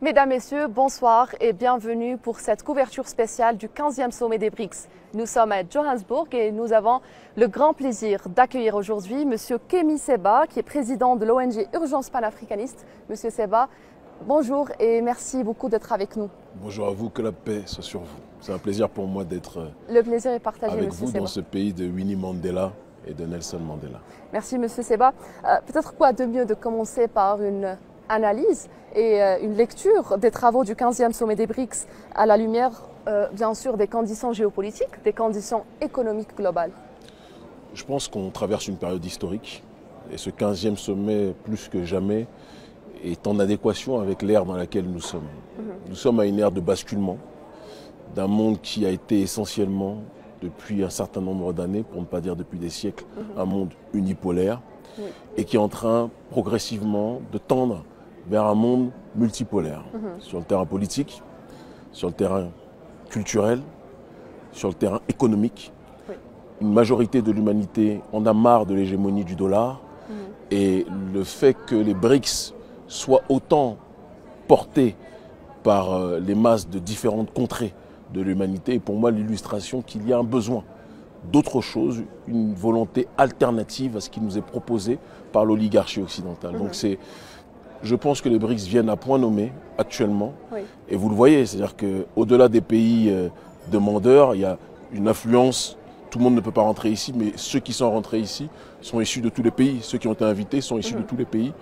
Mesdames, Messieurs, bonsoir et bienvenue pour cette couverture spéciale du 15e sommet des BRICS. Nous sommes à Johannesburg et nous avons le grand plaisir d'accueillir aujourd'hui M. Kemi Seba, qui est président de l'ONG Urgence panafricaniste. Monsieur Seba, bonjour et merci beaucoup d'être avec nous. Bonjour à vous, que la paix soit sur vous. C'est un plaisir pour moi d'être Le plaisir est partagé, avec Monsieur vous Seba. dans ce pays de Winnie Mandela et de Nelson Mandela. Merci Monsieur Seba. Peut-être quoi de mieux de commencer par une analyse et une lecture des travaux du 15e sommet des BRICS à la lumière, bien sûr, des conditions géopolitiques, des conditions économiques globales. Je pense qu'on traverse une période historique et ce 15e sommet, plus que jamais, est en adéquation avec l'ère dans laquelle nous sommes. Nous sommes à une ère de basculement d'un monde qui a été essentiellement, depuis un certain nombre d'années, pour ne pas dire depuis des siècles, un monde unipolaire et qui est en train progressivement de tendre vers un monde multipolaire, sur le terrain politique, sur le terrain culturel, sur le terrain économique. Une majorité de l'humanité en a marre de l'hégémonie du dollar et le fait que les BRICS soient autant portés par les masses de différentes contrées de l'humanité est pour moi l'illustration qu'il y a un besoin d'autre chose, une volonté alternative à ce qui nous est proposé par l'oligarchie occidentale. Donc je pense que les BRICS viennent à point nommé actuellement. Et vous le voyez, c'est-à-dire qu'au-delà des pays demandeurs, il y a une influence. Tout le monde ne peut pas rentrer ici, mais ceux qui sont rentrés ici sont issus de tous les pays. Ceux qui ont été invités sont issus de tous les pays.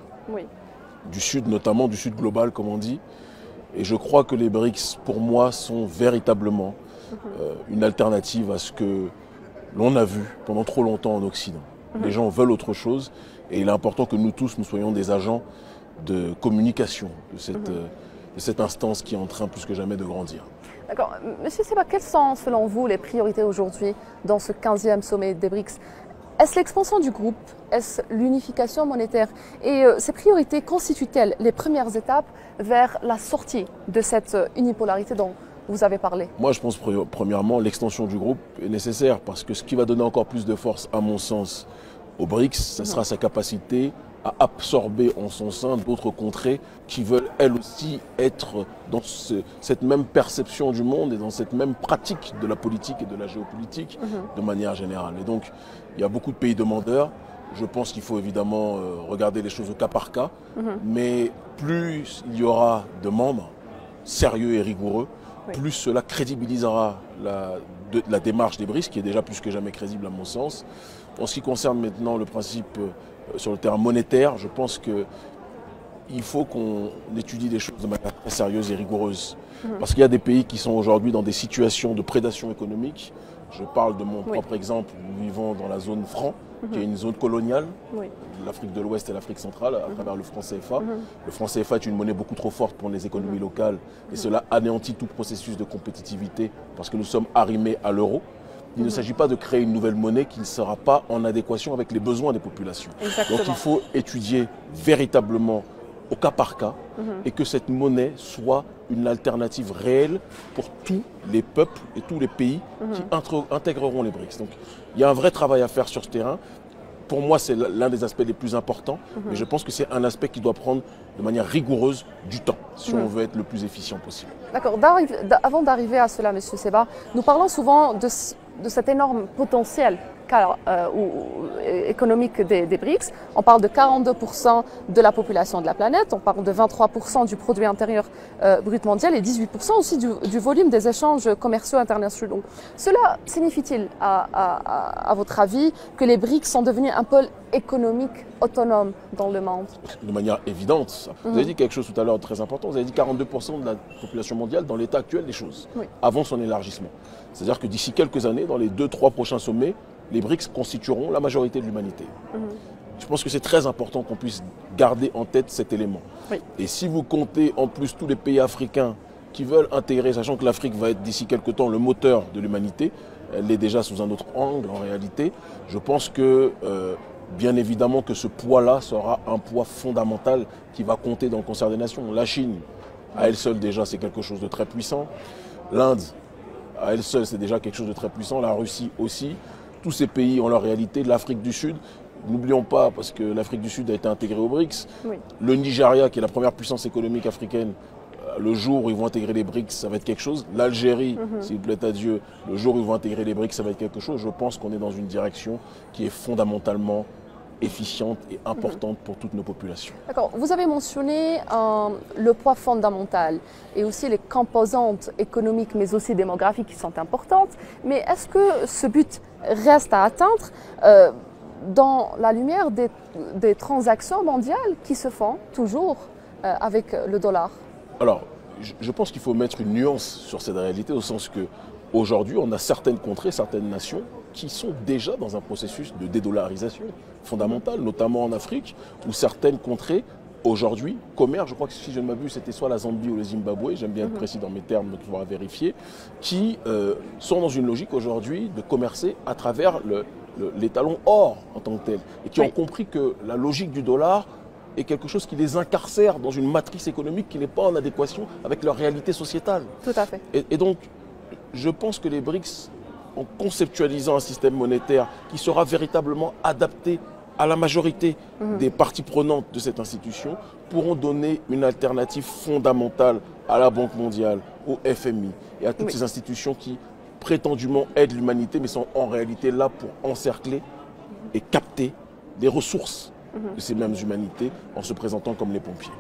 Du Sud, notamment du Sud global, comme on dit. Et je crois que les BRICS, pour moi, sont véritablement une alternative à ce que l'on a vu pendant trop longtemps en Occident. Les gens veulent autre chose et il est important que nous tous, nous soyons des agents de communication de cette instance qui est en train plus que jamais de grandir. D'accord. Monsieur Seba, quelles sont selon vous les priorités aujourd'hui dans ce 15e sommet des BRICS? Est-ce l'expansion du groupe? Est-ce l'unification monétaire? Et ces priorités constituent-elles les premières étapes vers la sortie de cette unipolarité dont vous avez parlé? Moi, je pense premièrement l'extension du groupe est nécessaire parce que ce qui va donner encore plus de force, à mon sens, aux BRICS, ce sera sa capacité à absorber en son sein d'autres contrées qui veulent elles aussi être dans cette même perception du monde et dans cette même pratique de la politique et de la géopolitique de manière générale. Et donc, il y a beaucoup de pays demandeurs. Je pense qu'il faut évidemment regarder les choses au cas par cas, mais plus il y aura de membres sérieux et rigoureux, plus cela crédibilisera la démarche des BRICS, qui est déjà plus que jamais crédible à mon sens. En ce qui concerne maintenant le principe sur le terrain monétaire, je pense qu'il faut qu'on étudie les choses de manière très sérieuse et rigoureuse. Parce qu'il y a des pays qui sont aujourd'hui dans des situations de prédation économique. Je parle de mon propre exemple, nous vivons dans la zone franc, qui est une zone coloniale, l'Afrique de l'Ouest et l'Afrique centrale, à travers le franc CFA. Le franc CFA est une monnaie beaucoup trop forte pour les économies locales et cela anéantit tout processus de compétitivité parce que nous sommes arrimés à l'euro. Il ne s'agit pas de créer une nouvelle monnaie qui ne sera pas en adéquation avec les besoins des populations. Exactement. Donc il faut étudier véritablement au cas par cas et que cette monnaie soit une alternative réelle pour tous les peuples et tous les pays qui intégreront les BRICS. Donc il y a un vrai travail à faire sur ce terrain. Pour moi, c'est l'un des aspects les plus importants, mais je pense que c'est un aspect qui doit prendre de manière rigoureuse du temps, si on veut être le plus efficient possible. D'accord. Avant d'arriver à cela, Monsieur Seba, nous parlons souvent de cet énorme potentiel économique des BRICS. On parle de 42% de la population de la planète, on parle de 23% du produit intérieur brut mondial et 18% aussi du volume des échanges commerciaux internationaux. Cela signifie-t-il, à votre avis, que les BRICS sont devenus un pôle économique autonome dans le monde? De manière évidente. Vous avez dit quelque chose tout à l'heure de très important. Vous avez dit 42% de la population mondiale dans l'état actuel des choses, avant son élargissement. C'est-à-dire que d'ici quelques années, dans les 2-3 prochains sommets, les BRICS constitueront la majorité de l'humanité. Je pense que c'est très important qu'on puisse garder en tête cet élément. Et si vous comptez en plus tous les pays africains qui veulent intégrer, sachant que l'Afrique va être d'ici quelques temps le moteur de l'humanité, elle l'est déjà sous un autre angle en réalité, je pense que bien évidemment que ce poids-là sera un poids fondamental qui va compter dans le concert des nations. La Chine, à elle seule déjà, c'est quelque chose de très puissant. L'Inde, à elle seule, c'est déjà quelque chose de très puissant. La Russie aussi. Tous ces pays ont leur réalité. L'Afrique du Sud, n'oublions pas, parce que l'Afrique du Sud a été intégrée aux BRICS. Le Nigeria, qui est la première puissance économique africaine, le jour où ils vont intégrer les BRICS, ça va être quelque chose. L'Algérie, s'il plaît à Dieu, le jour où ils vont intégrer les BRICS, ça va être quelque chose. Je pense qu'on est dans une direction qui est fondamentalement efficiente et importante pour toutes nos populations. D'accord. Vous avez mentionné le poids fondamental et aussi les composantes économiques mais aussi démographiques qui sont importantes. Mais est-ce que ce but reste à atteindre dans la lumière des transactions mondiales qui se font toujours avec le dollar? Alors, je pense qu'il faut mettre une nuance sur cette réalité au sens que aujourd'hui, on a certaines contrées, certaines nations qui sont déjà dans un processus de dédollarisation fondamentale, notamment en Afrique, où certaines contrées, aujourd'hui, commercent, je crois que si je ne m'abuse, c'était soit la Zambie ou le Zimbabwe, j'aime bien être précis dans mes termes, donc il faudra vérifier, qui sont dans une logique aujourd'hui de commercer à travers l'étalon or en tant que tel, et qui ont compris que la logique du dollar est quelque chose qui les incarcère dans une matrice économique qui n'est pas en adéquation avec leur réalité sociétale. Tout à fait. Et donc, je pense que les BRICS, en conceptualisant un système monétaire qui sera véritablement adapté à la majorité des parties prenantes de cette institution, pourront donner une alternative fondamentale à la Banque mondiale, au FMI et à toutes ces institutions qui prétendument aident l'humanité, mais sont en réalité là pour encercler et capter les ressources de ces mêmes humanités en se présentant comme les pompiers.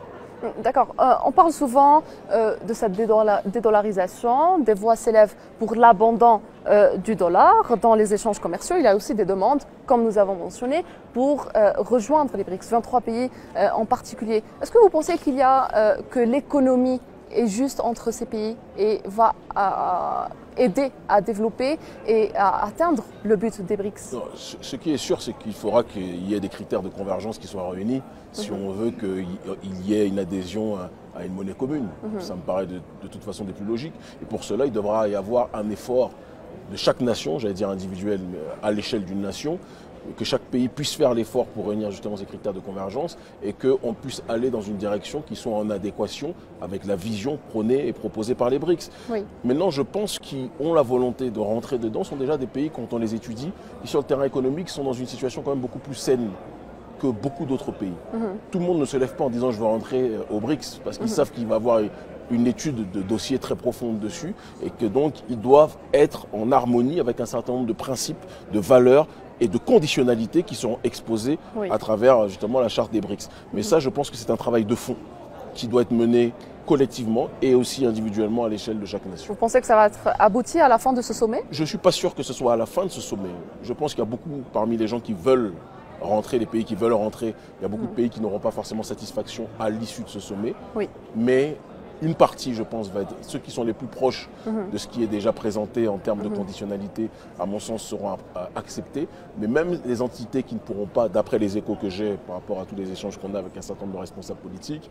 D'accord. On parle souvent de cette dédollarisation, des voix s'élèvent pour l'abandon du dollar dans les échanges commerciaux. Il y a aussi des demandes, comme nous avons mentionné, pour rejoindre les BRICS, 23 pays en particulier. Est-ce que vous pensez qu'il y a que l'économie est juste entre ces pays et va aider à développer et à atteindre le but des BRICS? Non, ce qui est sûr, c'est qu'il faudra qu'il y ait des critères de convergence qui soient réunis si on veut qu'il y ait une adhésion à une monnaie commune. Ça me paraît de toute façon des plus logiques. Et pour cela, il devra y avoir un effort de chaque nation, j'allais dire individuel, mais à l'échelle d'une nation, que chaque pays puisse faire l'effort pour réunir justement ces critères de convergence et qu'on puisse aller dans une direction qui soit en adéquation avec la vision prônée et proposée par les BRICS. Oui. Maintenant, je pense qu'ils ont la volonté de rentrer dedans, sont déjà des pays, quand on les étudie, qui sur le terrain économique sont dans une situation quand même beaucoup plus saine que beaucoup d'autres pays. Tout le monde ne se lève pas en disant je veux rentrer aux BRICS parce qu'ils savent qu'il va y avoir une étude de dossier très profonde dessus et que donc ils doivent être en harmonie avec un certain nombre de principes, de valeurs et de conditionnalités qui seront exposées à travers justement la charte des BRICS. Mais ça, je pense que c'est un travail de fond qui doit être mené collectivement et aussi individuellement à l'échelle de chaque nation. Vous pensez que ça va être abouti à la fin de ce sommet? Je ne suis pas sûr que ce soit à la fin de ce sommet. Je pense qu'il y a beaucoup parmi les gens qui veulent rentrer, les pays qui veulent rentrer, il y a beaucoup de pays qui n'auront pas forcément satisfaction à l'issue de ce sommet. Oui. Mais une partie, je pense, va être ceux qui sont les plus proches de ce qui est déjà présenté en termes de conditionnalité, à mon sens, seront acceptés. Mais même les entités qui ne pourront pas, d'après les échos que j'ai par rapport à tous les échanges qu'on a avec un certain nombre de responsables politiques,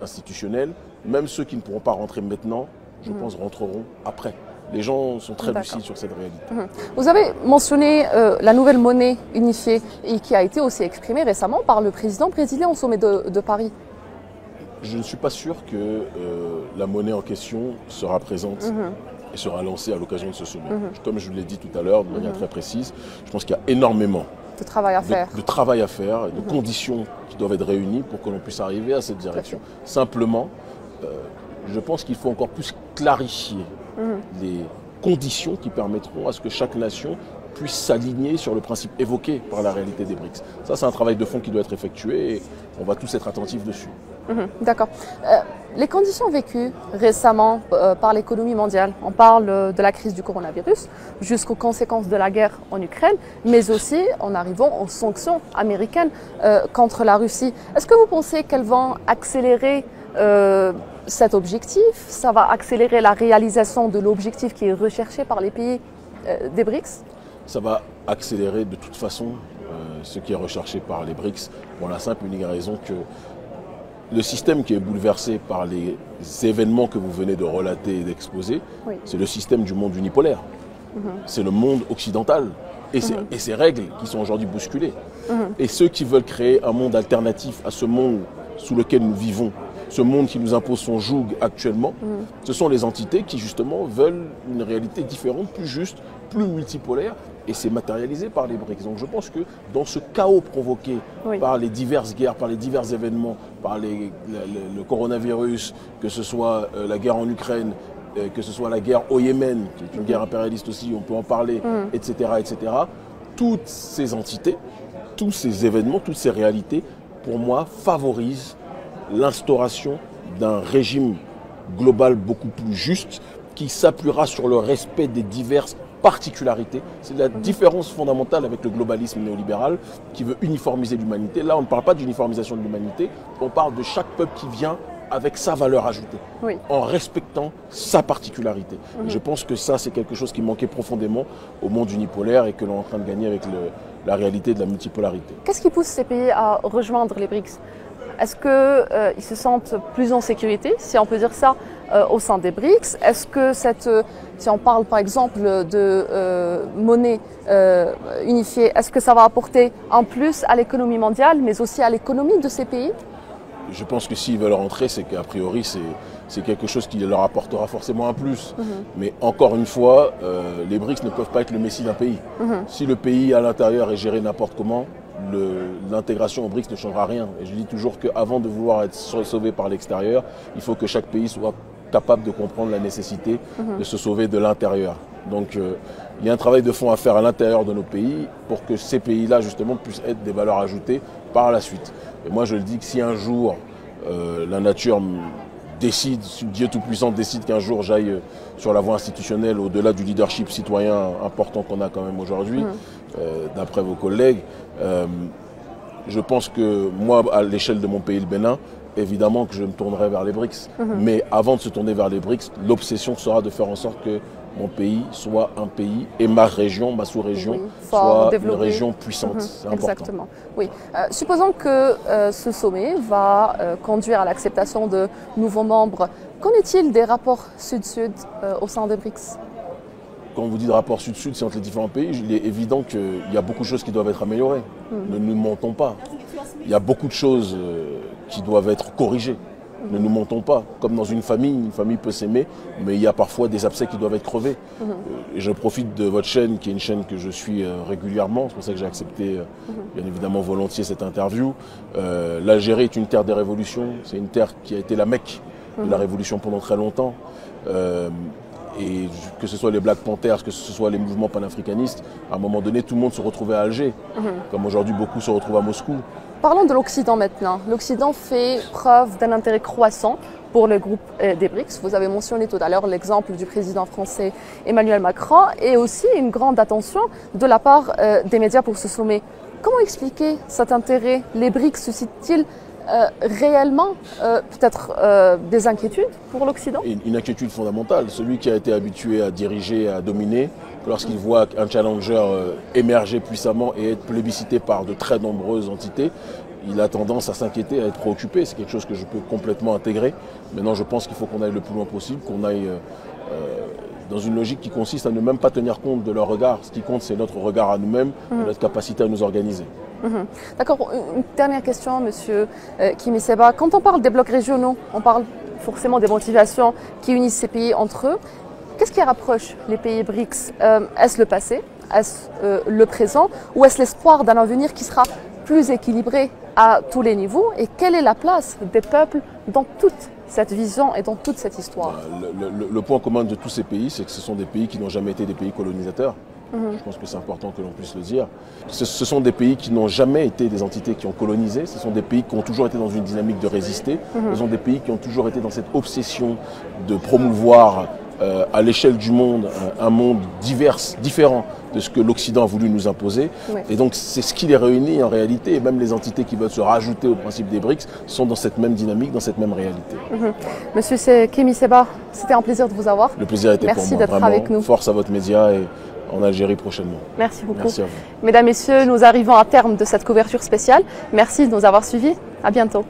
institutionnels, même ceux qui ne pourront pas rentrer maintenant, je pense, rentreront après. Les gens sont très lucides sur cette réalité. Vous avez mentionné la nouvelle monnaie unifiée et qui a été aussi exprimée récemment par le président brésilien au sommet de Paris. Je ne suis pas sûr que la monnaie en question sera présente et sera lancée à l'occasion de ce sommet. Comme je vous l'ai dit tout à l'heure, de manière très précise, je pense qu'il y a énormément de travail à faire, de conditions qui doivent être réunies pour que l'on puisse arriver à cette direction. Simplement, je pense qu'il faut encore plus clarifier les conditions qui permettront à ce que chaque nation puisse s'aligner sur le principe évoqué par la réalité des BRICS. Ça, c'est un travail de fond qui doit être effectué et on va tous être attentifs dessus. D'accord. Les conditions vécues récemment par l'économie mondiale, on parle de la crise du coronavirus jusqu'aux conséquences de la guerre en Ukraine, mais aussi en arrivant aux sanctions américaines contre la Russie. Est-ce que vous pensez qu'elles vont accélérer cet objectif? Ça va accélérer la réalisation de l'objectif qui est recherché par les pays des BRICS? Ça va accélérer de toute façon ce qui est recherché par les BRICS pour la simple et unique raison que le système qui est bouleversé par les événements que vous venez de relater et d'exposer, c'est le système du monde unipolaire. C'est le monde occidental et ses règles qui sont aujourd'hui bousculées. Et ceux qui veulent créer un monde alternatif à ce monde sous lequel nous vivons, ce monde qui nous impose son joug actuellement, ce sont les entités qui justement veulent une réalité différente, plus juste, plus multipolaire et c'est matérialisé par les BRICS. Donc je pense que dans ce chaos provoqué par les diverses guerres, par les divers événements, par le coronavirus, que ce soit la guerre en Ukraine, que ce soit la guerre au Yémen, qui est une guerre impérialiste aussi, on peut en parler, etc., etc., toutes ces entités, tous ces événements, toutes ces réalités, pour moi, favorisent l'instauration d'un régime global beaucoup plus juste qui s'appuiera sur le respect des diverses particularités. C'est la différence fondamentale avec le globalisme néolibéral qui veut uniformiser l'humanité. Là, on ne parle pas d'uniformisation de l'humanité, on parle de chaque peuple qui vient avec sa valeur ajoutée, en respectant sa particularité. Et je pense que ça, c'est quelque chose qui manquait profondément au monde unipolaire et que l'on est en train de gagner avec la réalité de la multipolarité. Qu'est-ce qui pousse ces pays à rejoindre les BRICS? Est-ce qu'ils se sentent plus en sécurité, si on peut dire ça, au sein des BRICS? Est-ce que si on parle par exemple de monnaie unifiée, est-ce que ça va apporter un plus à l'économie mondiale, mais aussi à l'économie de ces pays? Je pense que s'ils veulent rentrer, c'est qu'a priori, c'est quelque chose qui leur apportera forcément un plus. Mais encore une fois, les BRICS ne peuvent pas être le messie d'un pays. Si le pays à l'intérieur est géré n'importe comment, l'intégration aux BRICS ne changera rien. Et je dis toujours qu'avant de vouloir être sauvé par l'extérieur, il faut que chaque pays soit capable de comprendre la nécessité de se sauver de l'intérieur. Donc il y a un travail de fond à faire à l'intérieur de nos pays pour que ces pays-là justement puissent être des valeurs ajoutées par la suite. Et moi je le dis que si un jour la nature décide, si Dieu Tout-Puissant décide qu'un jour j'aille sur la voie institutionnelle au-delà du leadership citoyen important qu'on a quand même aujourd'hui, d'après vos collègues, je pense que moi, à l'échelle de mon pays, le Bénin, évidemment que je me tournerai vers les BRICS. Mais avant de se tourner vers les BRICS, l'obsession sera de faire en sorte que mon pays soit un pays et ma région, ma sous-région, soit une région puissante. C'est important. Exactement. Oui. Supposons que ce sommet va conduire à l'acceptation de nouveaux membres. Qu'en est-il des rapports sud-sud au sein des BRICS? Quand vous dites rapport sud-sud, c'est entre les différents pays, il est évident qu'il y a beaucoup de choses qui doivent être améliorées. Ne nous mentons pas. Il y a beaucoup de choses qui doivent être corrigées. Ne nous mentons pas. Comme dans une famille peut s'aimer, mais il y a parfois des abcès qui doivent être crevés. Et je profite de votre chaîne, qui est une chaîne que je suis régulièrement. C'est pour ça que j'ai accepté, bien évidemment, volontiers cette interview. L'Algérie est une terre des révolutions. C'est une terre qui a été la Mecque de la révolution pendant très longtemps. Et que ce soit les Black Panthers, que ce soit les mouvements panafricanistes, à un moment donné, tout le monde se retrouvait à Alger. Comme aujourd'hui, beaucoup se retrouvent à Moscou. Parlons de l'Occident maintenant. L'Occident fait preuve d'un intérêt croissant pour le groupe des BRICS. Vous avez mentionné tout à l'heure l'exemple du président français Emmanuel Macron et aussi une grande attention de la part des médias pour ce sommet. Comment expliquer cet intérêt? Les BRICS suscitent-ils réellement peut-être des inquiétudes pour l'Occident? Une inquiétude fondamentale. Celui qui a été habitué à diriger, à dominer, lorsqu'il voit un challenger émerger puissamment et être plébiscité par de très nombreuses entités, il a tendance à s'inquiéter, à être préoccupé. C'est quelque chose que je peux complètement intégrer. Maintenant, je pense qu'il faut qu'on aille le plus loin possible, qu'on aille dans une logique qui consiste à ne même pas tenir compte de leur regard. Ce qui compte, c'est notre regard à nous-mêmes, notre capacité à nous organiser. D'accord. Une dernière question, Monsieur Kimi Seba. Quand on parle des blocs régionaux, on parle forcément des motivations qui unissent ces pays entre eux. Qu'est-ce qui rapproche les pays BRICS? Est-ce le passé? Est-ce le présent? Ou est-ce l'espoir d'un avenir qui sera plus équilibré à tous les niveaux? Et quelle est la place des peuples dans toute cette vision et dans toute cette histoire? Le point commun de tous ces pays, c'est que ce sont des pays qui n'ont jamais été des pays colonisateurs. Je pense que c'est important que l'on puisse le dire. Ce sont des pays qui n'ont jamais été des entités qui ont colonisé. Ce sont des pays qui ont toujours été dans une dynamique de résister. Ce sont des pays qui ont toujours été dans cette obsession de promouvoir à l'échelle du monde un monde différent de ce que l'Occident a voulu nous imposer. Et donc c'est ce qui les réunit en réalité. Et même les entités qui veulent se rajouter au principe des BRICS sont dans cette même dynamique, dans cette même réalité. Monsieur Kimi Seba, c'était un plaisir de vous avoir. Le plaisir était pour moi. Merci d'être avec nous. Force à votre média et en Algérie prochainement. Merci beaucoup. Merci à vous. Mesdames, Messieurs, nous arrivons à terme de cette couverture spéciale. Merci de nous avoir suivis. À bientôt.